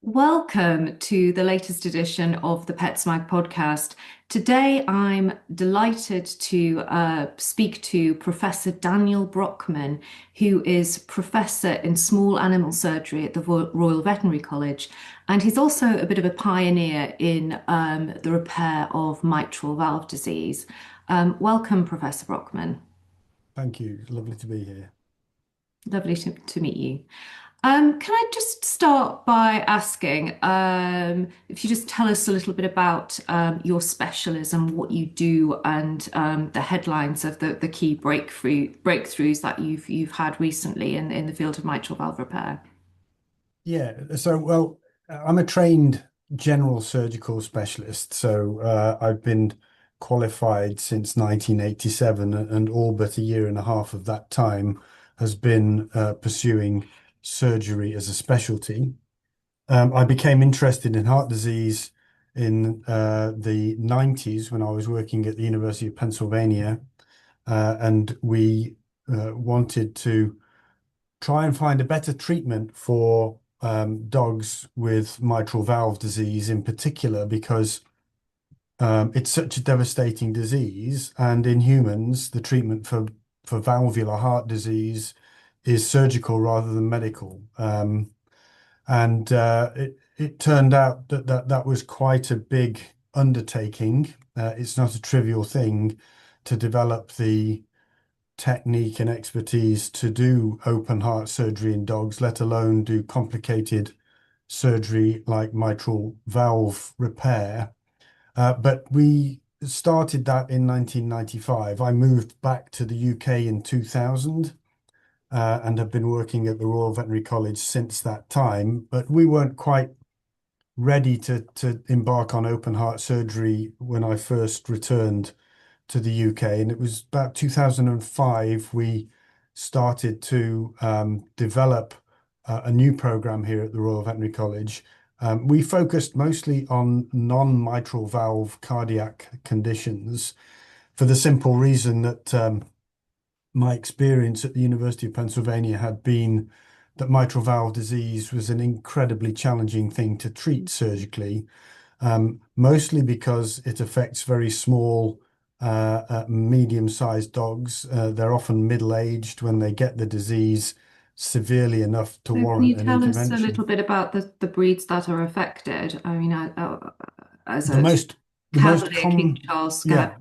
Welcome to the latest edition of the PetSmag podcast. Today, I'm delighted to speak to Professor Daniel Brockman, who is Professor in Small Animal Surgery at the Royal Veterinary College. And he's also a bit of a pioneer in the repair of mitral valve disease. Welcome, Professor Brockman. Thank you. Lovely to be here. Lovely to meet you. Can I just start by asking if you just tell us a little bit about your specialism, what you do, and the headlines of the key breakthroughs that you've had recently in the field of mitral valve repair? I'm a trained general surgical specialist. I've been qualified since 1987, and all but a year and a half of that time has been pursuing surgery as a specialty. I became interested in heart disease in the 90s when I was working at the University of Pennsylvania, and we wanted to try and find a better treatment for dogs with mitral valve disease in particular, because it's such a devastating disease. And in humans, the treatment for valvular heart disease is surgical rather than medical. It turned out that was quite a big undertaking. It's not a trivial thing to develop the technique and expertise to do open heart surgery in dogs, let alone do complicated surgery like mitral valve repair. But we started that in 1995. I moved back to the UK in 2000 and have been working at the Royal Veterinary College since that time. But we weren't quite ready to embark on open heart surgery when I first returned to the UK. And it was about 2005 we started to develop a new program here at the Royal Veterinary College. We focused mostly on non-mitral valve cardiac conditions for the simple reason that my experience at the University of Pennsylvania had been that mitral valve disease was an incredibly challenging thing to treat surgically, mostly because it affects very small, medium-sized dogs. They're often middle-aged when they get the disease severely enough to So can warrant you an tell us a intervention. little bit about the breeds that are affected? I mean, as The a most, the most Cavalier King common, Charles yeah.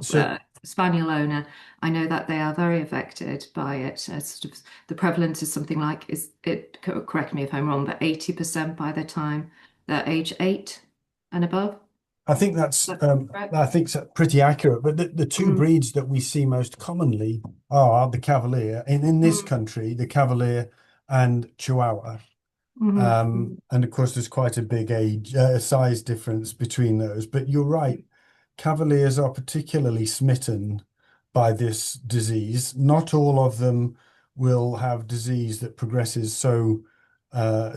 So Spaniel owner, I know that they are very affected by it. Sort of, the prevalence is something like, is it, correct me if I'm wrong, but 80% by the time they're age 8 and above. I think Is correct? that's pretty accurate. But the two Mm, breeds that we see most commonly are the Cavalier, in this mm, country, the Cavalier and Chihuahua. mhm, mm. And of course, there's quite a big size difference between those. But you're right, Cavaliers are particularly smitten by this disease. Not all of them will have disease that progresses to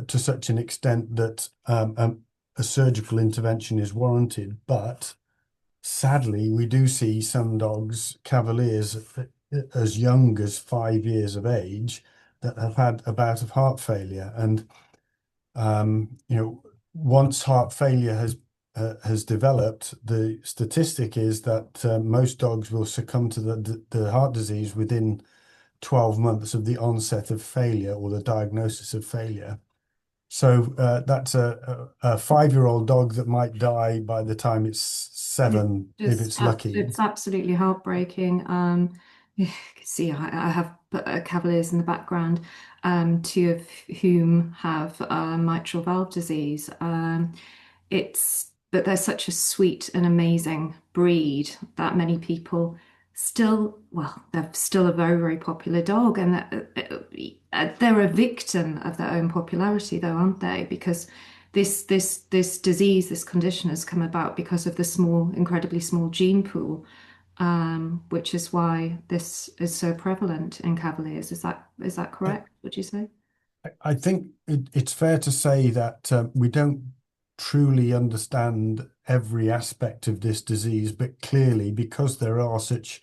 such an extent that a surgical intervention is warranted. But sadly, we do see some dogs, Cavaliers, as young as 5 years of age, that have had a bout of heart failure. And once heart failure has developed, the statistic is that most dogs will succumb to the heart disease within 12 months of the onset of failure or the diagnosis of failure. So that's a 5-year-old dog that might die by the time it's It's 7, if just, it's lucky. it's absolutely heartbreaking. You can see, I have Cavaliers in the background, two of whom have mitral valve disease. But they're such a sweet and amazing breed that many people still, well, they're still a very, very popular dog, and they're a victim of their own popularity, though, aren't they? Because this disease, this condition has come about because of the small, incredibly small gene pool, which is why this is so prevalent in Cavaliers. Is that I, correct? Would you say? I think it's fair to say that we don't truly understand every aspect of this disease, but clearly, because there are such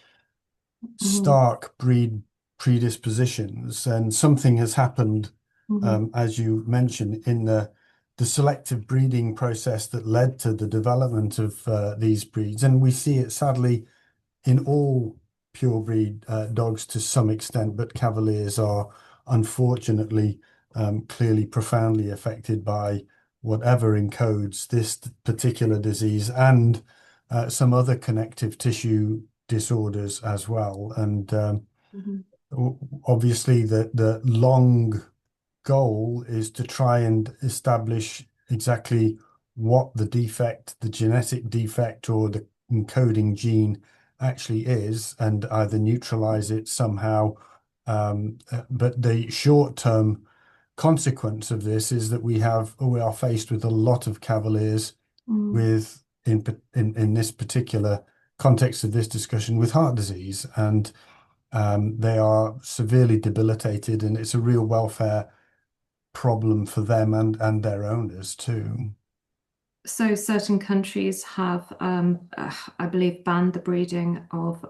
Mhm, stark breed predispositions, and something has happened, mhm, as you mentioned, in the the selective breeding process that led to the development of these breeds. And we see it sadly in all pure breed dogs to some extent, but Cavaliers are unfortunately clearly profoundly affected by whatever encodes this particular disease and some other connective tissue disorders as well. And Mhm. obviously, the long goal is to try and establish exactly what the defect, the genetic defect, or the encoding gene actually is, and either neutralize it somehow. But the short-term consequence of this is that we are faced with a lot of Cavaliers Mm. with in this particular context of this discussion with heart disease, and they are severely debilitated, and it's a real welfare problem for them and their owners too. So certain countries have, I believe, banned the breeding of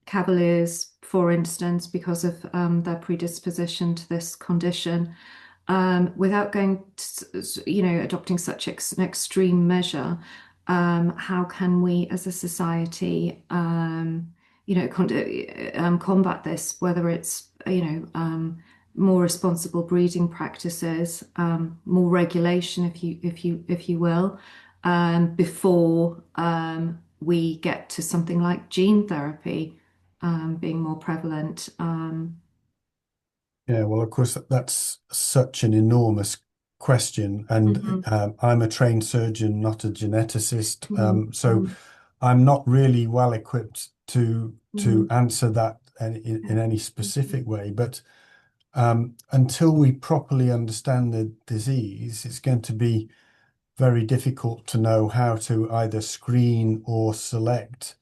Cavaliers, for instance, because of their predisposition to this condition. Without going to, adopting such an extreme measure, how can we as a society, combat this, whether it's, more responsible breeding practices, more regulation, if you will, before we get to something like gene therapy being more prevalent. Yeah, well, of course, that's such an enormous question, and Mhm, I'm a trained surgeon, not a geneticist, mhm, so mhm, I'm not really well equipped to mhm, answer that in okay, any mhm, specific way. But until we properly understand the disease, it's going to be very difficult to know how to either screen or select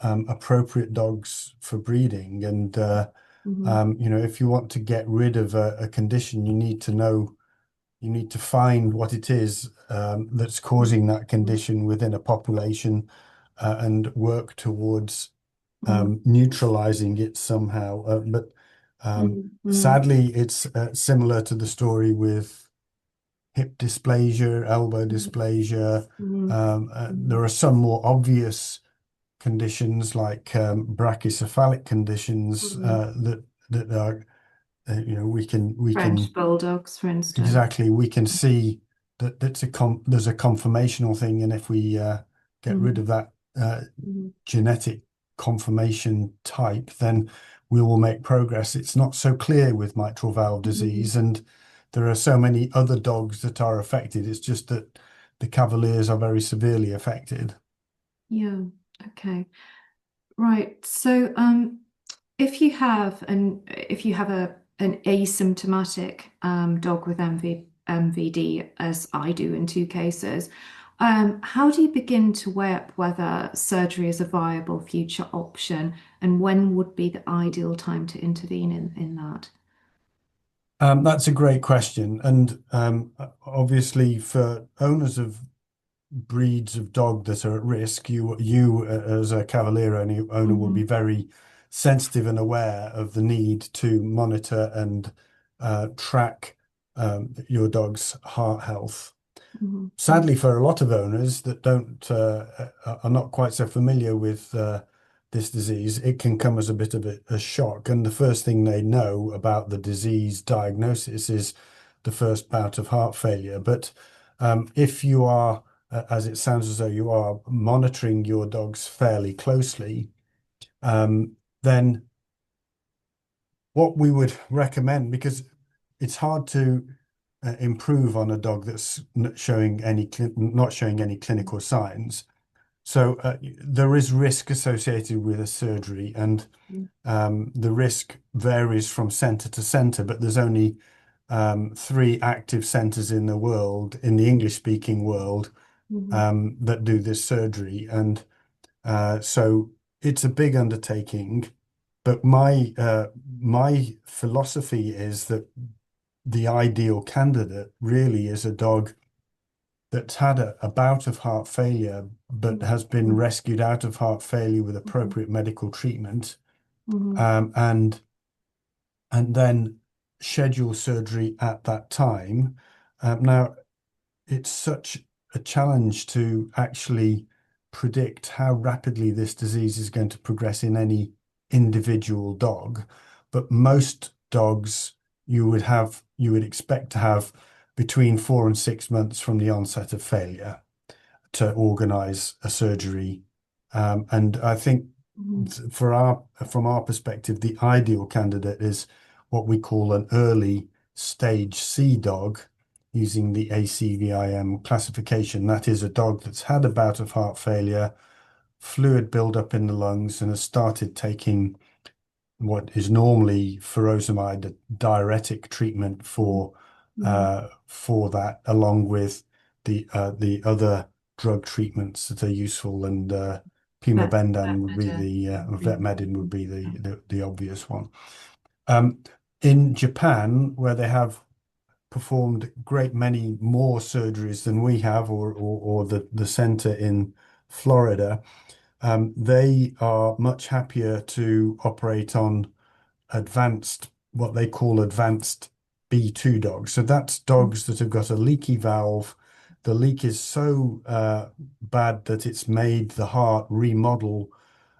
appropriate dogs for breeding. And mhm, if you want to get rid of a condition, you need to know, you need to find what it is that's mhm, causing that condition within a population and work towards mhm, neutralizing it somehow. But mhm, mhm, sadly, it's similar to the story with hip dysplasia, elbow dysplasia. mhm, There mhm, are some more obvious conditions like brachycephalic conditions mhm. that are we French can bulldogs, for instance. exactly we can see that there's a conformational thing, and if we get rid Mhm, of that mhm, genetic conformation type, then we will make progress. It's not so clear with mitral valve mhm. disease, and there are so many other dogs that are affected. It's just that the Cavaliers are very severely affected. Yeah. Okay. Right. So, if you have an asymptomatic dog with MVD, as I do in two cases, how do you begin to weigh up whether surgery is a viable future option, and when would be the ideal time to intervene in that? That's a great question, and obviously for owners of breeds of dog that are at risk, you as a Cavalier owner will be Hmm. very sensitive and aware of the need to monitor and track your dog's heart health. Hmm. Sadly, for a lot of owners that don't are not quite so familiar with this disease, it can come as a bit of a shock. And the first thing they know about the disease diagnosis is the first bout of heart failure. But if you are, as it sounds as though you are, monitoring your dogs fairly closely, then what we would recommend, because it's hard to improve on a dog that's not showing any clinical signs. So there is risk associated with a surgery, and the risk varies from center to center, but there's only three active centers in the world, in the English-speaking world, Hmm. that do this surgery. And so it's a big undertaking. But my philosophy is that the ideal candidate really is a dog that's had a bout of heart failure, but has been Hmm. rescued out of heart failure with Hmm. appropriate medical treatment, Hmm. and then schedule surgery at that time. Now, it's such a challenge to actually predict how rapidly this disease is going to progress in any individual dog. But most dogs you would expect to have between 4 and 6 months from the onset of failure to organize a surgery. And I think Mhm. from our perspective, the ideal candidate is what we call an early stage C dog using the ACVIM classification. That is a dog that's had a bout of heart failure, fluid buildup in the lungs, and has started taking what is normally furosemide, a diuretic treatment Mhm. for that, along with the other drug treatments that are useful, and Vet pimabendan would be med. the vetmedin would be Yeah. the obvious one. Um, in Japan, where they have performed a great many more surgeries than we have, or the center in Florida, they are much happier to operate on what they call advanced B2 dogs. So that's dogs that have got a leaky valve. The leak is so bad that it's made the heart remodel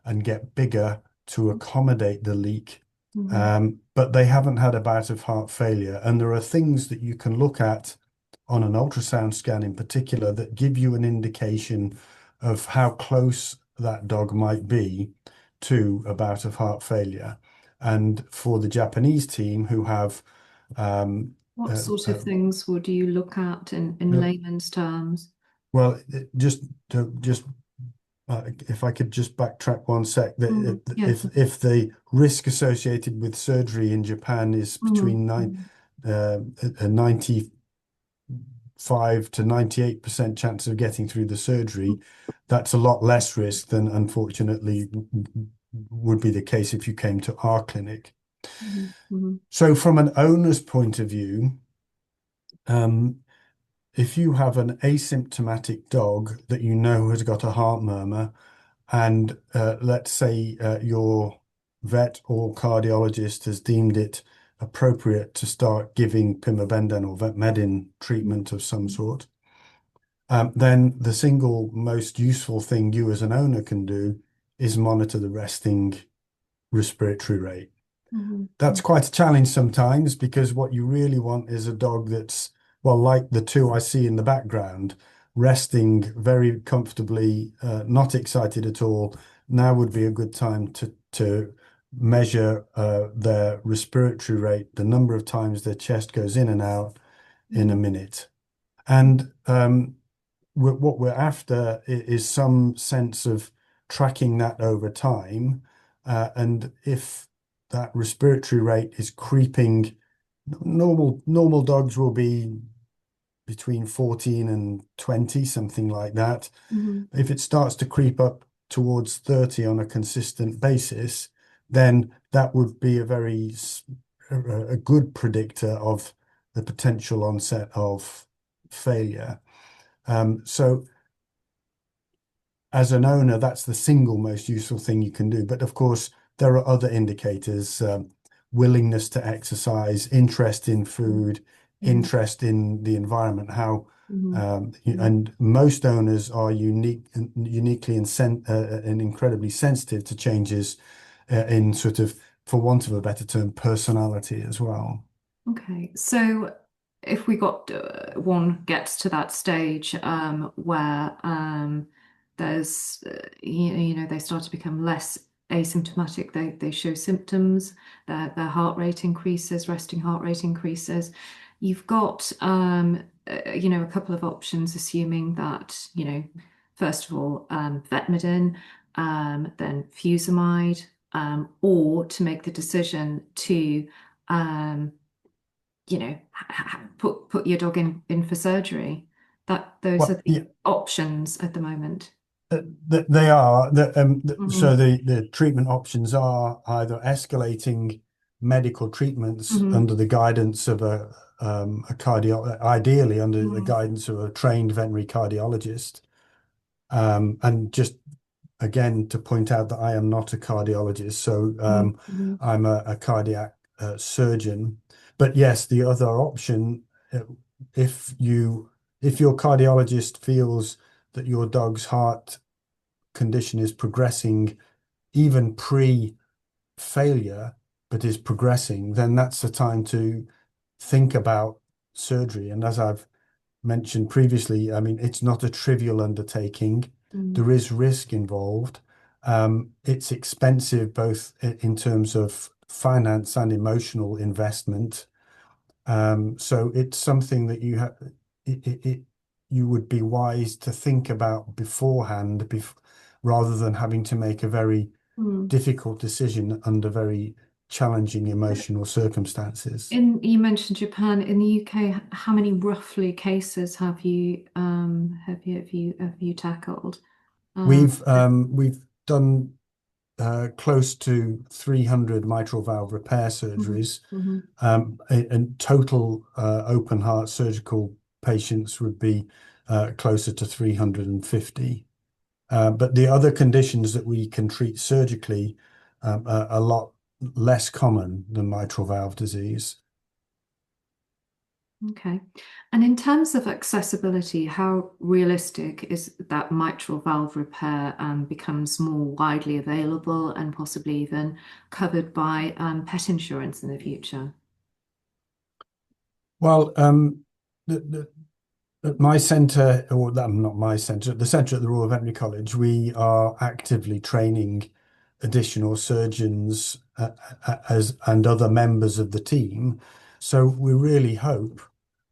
and get bigger to accommodate the leak. Mhm. But they haven't had a bout of heart failure. And there are things that you can look at on an ultrasound scan in particular that give you an indication of how close that dog might be to a bout of heart failure. And for the Japanese team who have um, What uh, sort uh, of things would you look at in uh, layman's terms? well, just if I could just backtrack one sec, that Yes. if the risk associated with surgery in Japan is Mhm. between Mhm. a 95 to 98% chance of getting through the surgery, that's a lot less risk than unfortunately would be the case if you came to our clinic. Mhm. Mhm. So from an owner's point of view, um, if you have an asymptomatic dog that you know has got a heart murmur, and let's say your vet or cardiologist has deemed it appropriate to start giving pimabendan or vetmedin treatment of some sort, then the single most useful thing you as an owner can do is monitor the resting respiratory rate. Mhm. That's Mhm. quite a challenge sometimes because what you really want is a dog that's, well, like the two I see in the background, resting very comfortably, not excited at all. Now would be a good time to measure their respiratory rate, the number of times their chest goes in and out in a Mhm. minute. And what we're after is some sense of tracking that over time. And if that respiratory rate is creeping, normal dogs will be between 14 and 20, something like that. Mhm. If it starts to creep up towards 30 on a consistent basis, then that would be a good predictor of the potential onset of failure. So as an owner, that's the single most useful thing you can do. But of course, there are other indicators, willingness to exercise, interest in food, Mhm. interest in the environment, how, Mhm. Mhm. and most owners are uniquely and incredibly sensitive to changes in sort of, for want of a better term, personality as well. Okay, so if we got one gets to that stage where there's you know they start to become less asymptomatic, they show symptoms, their heart rate increases, resting heart rate increases. You've got you know a couple of options, assuming that you know first of all vetmedin, then fusimide, or to make the decision to um, you know, put your dog in for surgery. Those Well, are yeah, the options at the moment. They are. So Hmm. the treatment options are either escalating medical treatments Hmm. under the guidance of a ideally under the Hmm. guidance of a trained veterinary cardiologist. And just again to point out that I am not a cardiologist, so Hmm. I'm a cardiac surgeon. But yes, the other option, uh, if you if your cardiologist feels that your dog's heart condition is progressing even pre-failure, but is progressing, then that's the time to think about surgery. And as I've mentioned previously, I mean, it's not a trivial undertaking. Mm. There is risk involved. It's expensive both in terms of finance and emotional investment. So it's something that you would be wise to think about beforehand, rather than having to make a very Mm. difficult decision under very challenging emotional circumstances. You mentioned Japan. In the UK, how many roughly cases have you tackled? Um, We've done close to 300 mitral valve repair mhm, surgeries, mhm, and total open heart surgical patients would be closer to 350. But the other conditions that we can treat surgically are a lot less common than mitral valve disease. okay. And in terms of accessibility, how realistic is that mitral valve repair becomes more widely available and possibly even covered by pet insurance in the future? Well, at my centre, or not my centre, at the centre at the Royal Veterinary College, we are actively training additional surgeons as and other members of the team. So we really hope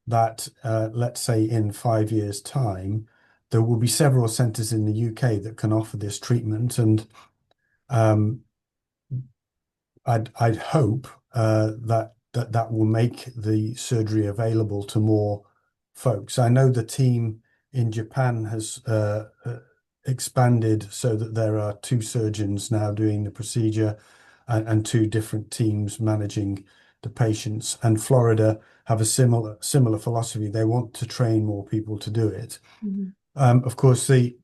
that, let's say, in 5 years' time, there will be several centres in the UK that can offer this treatment, and um, I'd hope that will make the surgery available to more folks. I know the team in Japan has expanded so that there are two surgeons now doing the procedure, and two different teams managing the patients. And Florida have a similar philosophy. They want to train more people to do it. Mhm. Of course, the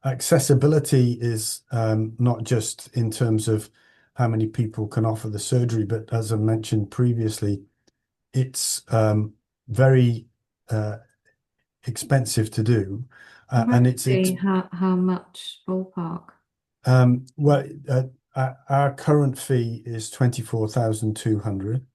accessibility is not just in terms of how many people can offer the surgery, but as I mentioned previously, it's very uh, expensive to do, and Roughly how much ballpark? well, our current fee is 24,200.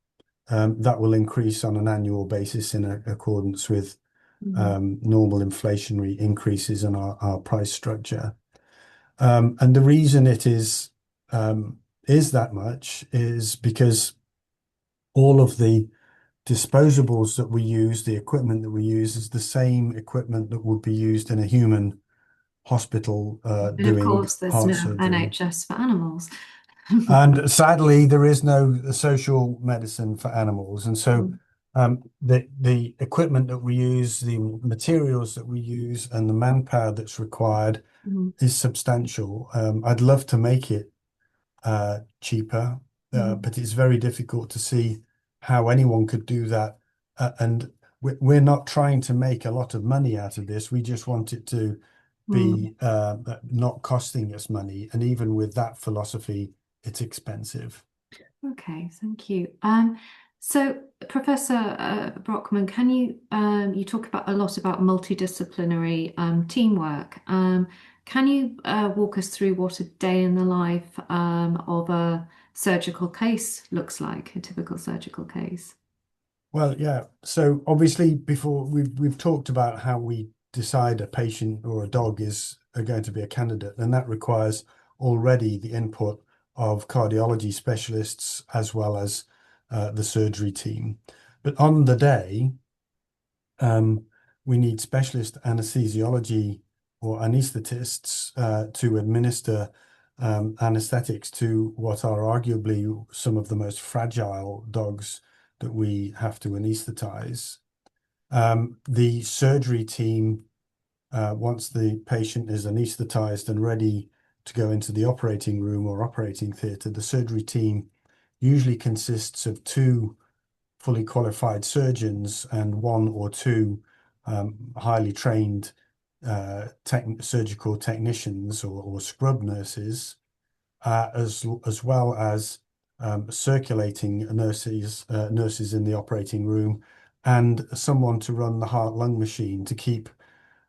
That will increase on an annual basis in accordance with Mhm. normal inflationary increases in our price structure. And the reason it is that much is because all of the disposables that we use, the equipment that we use, is the same equipment that would be used in a human hospital And of doing course, there's heart no surgery. NHS for animals. And sadly, there is no social medicine for animals. And so the equipment that we use, the materials that we use, and the manpower that's required Mhm. is substantial. I'd love to make it cheaper, Mhm. but it's very difficult to see how anyone could do that. And we're not trying to make a lot of money out of this. We just want it to Mm. be not costing us money. And even with that philosophy, it's expensive. Okay, thank you. So, Professor Brockman, can you talk about a lot about multidisciplinary teamwork? Can you walk us through what a day in the life of a surgical case looks like, a typical surgical case? Well, yeah. So obviously, before we've talked about how we decide a patient or a dog is going to be a candidate, and that requires already the input of cardiology specialists as well as the surgery team. But on the day, um, we need specialist anesthesiology or anesthetists to administer anesthetics to what are arguably some of the most fragile dogs that we have to anesthetize. The surgery team, once the patient is anesthetized and ready to go into the operating room or operating theatre, the surgery team usually consists of two fully qualified surgeons and one or two highly trained surgical technicians or scrub nurses, as well as circulating nurses in the operating room and someone to run the heart-lung machine to keep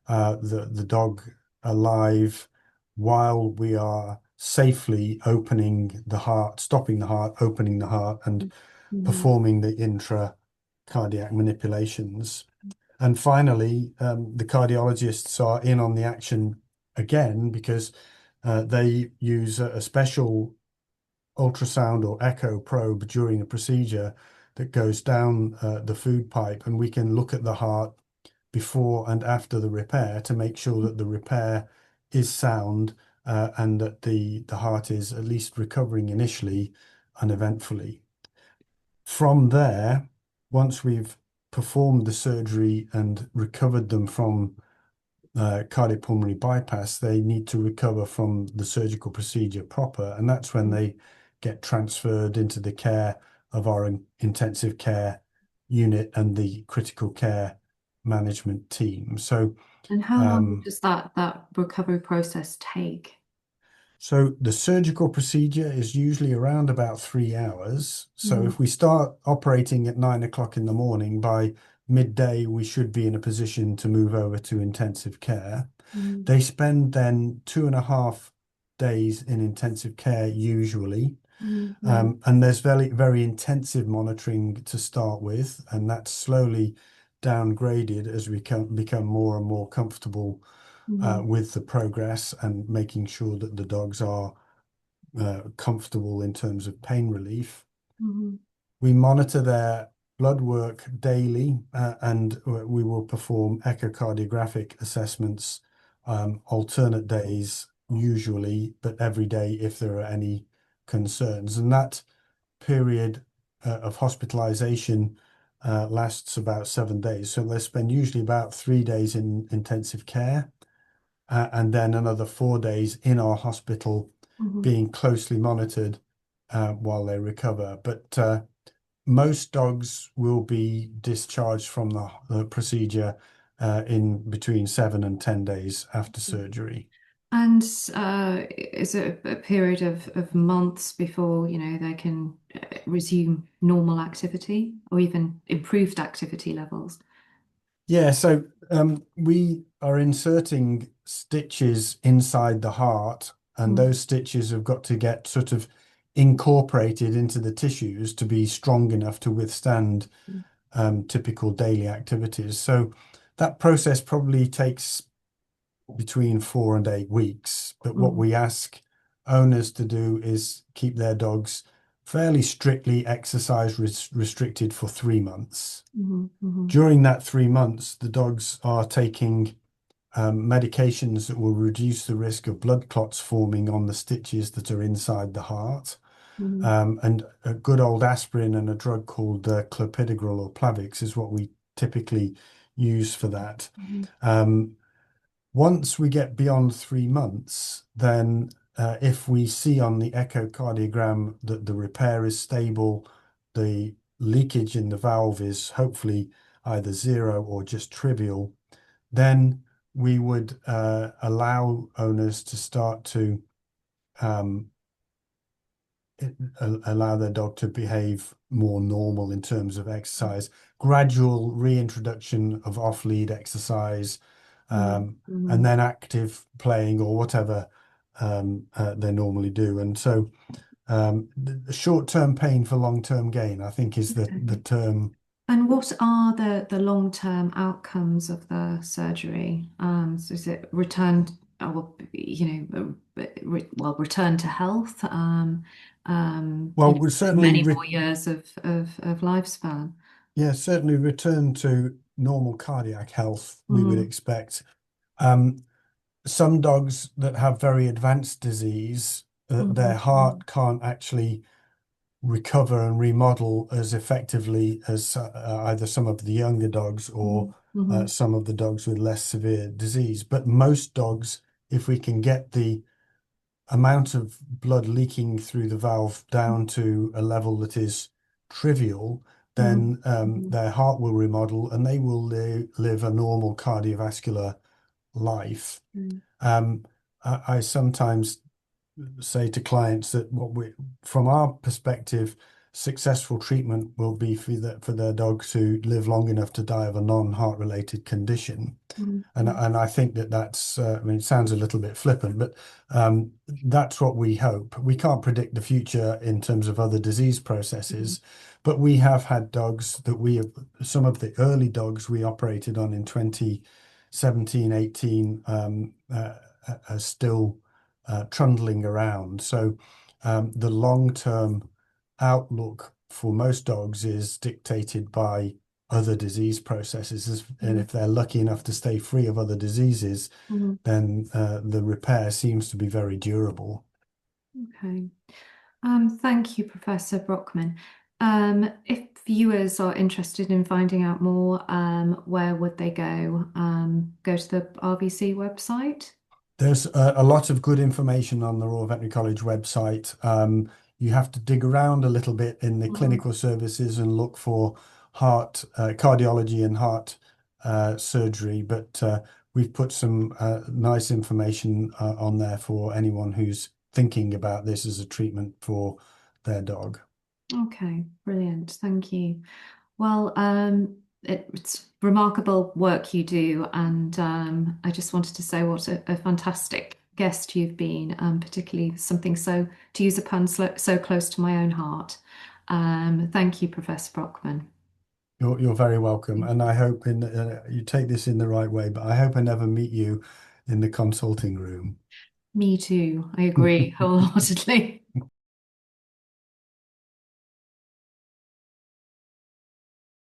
the dog alive while we are safely opening the heart, stopping the heart, opening the heart, and Mhm. performing the intra-cardiac manipulations. And finally, the cardiologists are in on the action again because they use a special ultrasound or echo probe during a procedure that goes down the food pipe, and we can look at the heart before and after the repair to make sure that the repair is sound and that the heart is at least recovering initially uneventfully. From there, once we've performed the surgery and recovered them from cardiopulmonary bypass, they need to recover from the surgical procedure proper, and that's when they get transferred into the care of our intensive care unit and the critical care management team. And how long Um, does that recovery process take? so the surgical procedure is usually around about 3 hours. So Mm, if we start operating at 9 o'clock in the morning, by midday we should be in a position to move over to intensive care. mm, They spend then 2.5 days in intensive care usually. mm, mm, And there's very, very intensive monitoring to start with, and that's slowly downgraded as we can become more and more comfortable mm, with the progress and making sure that the dogs are comfortable in terms of pain relief. mm, We monitor their blood work daily, and we will perform echocardiographic assessments alternate days usually, but every day if there are any concerns. And that period of hospitalization lasts about 7 days. So they spend usually about 3 days in intensive care and then another 4 days in our hospital mm, being closely monitored while they recover. But most dogs will be discharged from the procedure in between 7 and 10 days after mm. surgery. And is it a period of months before, they can resume normal activity or even improved activity levels? Yeah, so we are inserting stitches inside the heart, and Mm, those stitches have got to get sort of incorporated into the tissues to be strong enough to withstand mm, typical daily activities. So that process probably takes between 4 and 8 weeks. But what mm, we ask owners to do is keep their dogs fairly strictly exercise restricted for 3 months. mm, mm, During that 3 months, the dogs are taking medications that will reduce the risk of blood clots forming on the stitches that are inside the heart. mm, And a good old aspirin and a drug called clopidogrel or Plavix is what we typically use for that. mm, Um, Once we get beyond 3 months, then if we see on the echocardiogram that the repair is stable, the leakage in the valve is hopefully either zero or just trivial, then we would allow owners to start to um, allow their dog to behave more normal in terms of exercise, gradual reintroduction of off-lead exercise, mm, and mm. then active playing or whatever they normally do. And so the short-term pain for long-term gain, I think, is the Okay. term. And what are the long-term outcomes of the surgery? So is it return, or return to health, Well, we certainly, many more years of lifespan? yeah, certainly return to normal cardiac health, we would Mm, expect. Um, some dogs that have very advanced disease, their mm, mm, heart can't actually recover and remodel as effectively as either some of the younger dogs or mm, mm, some of the dogs with less severe disease. But most dogs, if we can get the amount of blood leaking through the valve down to a level that is trivial, mm, then mm, their heart will remodel and they will live a normal cardiovascular life. mm, Um, I sometimes say to clients that from our perspective, successful treatment will be for their dog to live long enough to die of a non-heart related condition. Mhm. And I think that's, I mean, it sounds a little bit flippant, but that's what we hope. We can't predict the future in terms of other disease Mhm. processes, but we have had dogs that some of the early dogs we operated on in 2017, 18, are still trundling around. So the long-term outlook for most dogs is dictated by other disease processes. And Mhm. if they're lucky enough to stay free of other diseases, Mhm. then the repair seems to be very durable. Okay. Thank you, Professor Brockman. If viewers are interested in finding out more, where would they go? Go to the RVC website? There's a lot of good information on the Royal Veterinary College website. You have to dig around a little bit in the Mhm. clinical services and look for heart cardiology and heart surgery, but we've put some nice information on there for anyone who's thinking about this as a treatment for their dog. Okay, brilliant. Thank you. Well, it's remarkable work you do, and I just wanted to say what a fantastic guest you've been, particularly something so, to use a pun, so close to my own heart. Thank you, Professor Brockman. You're very welcome, and I hope you take this in the right way, but I hope I never meet you in the consulting room. Me too. I agree wholeheartedly.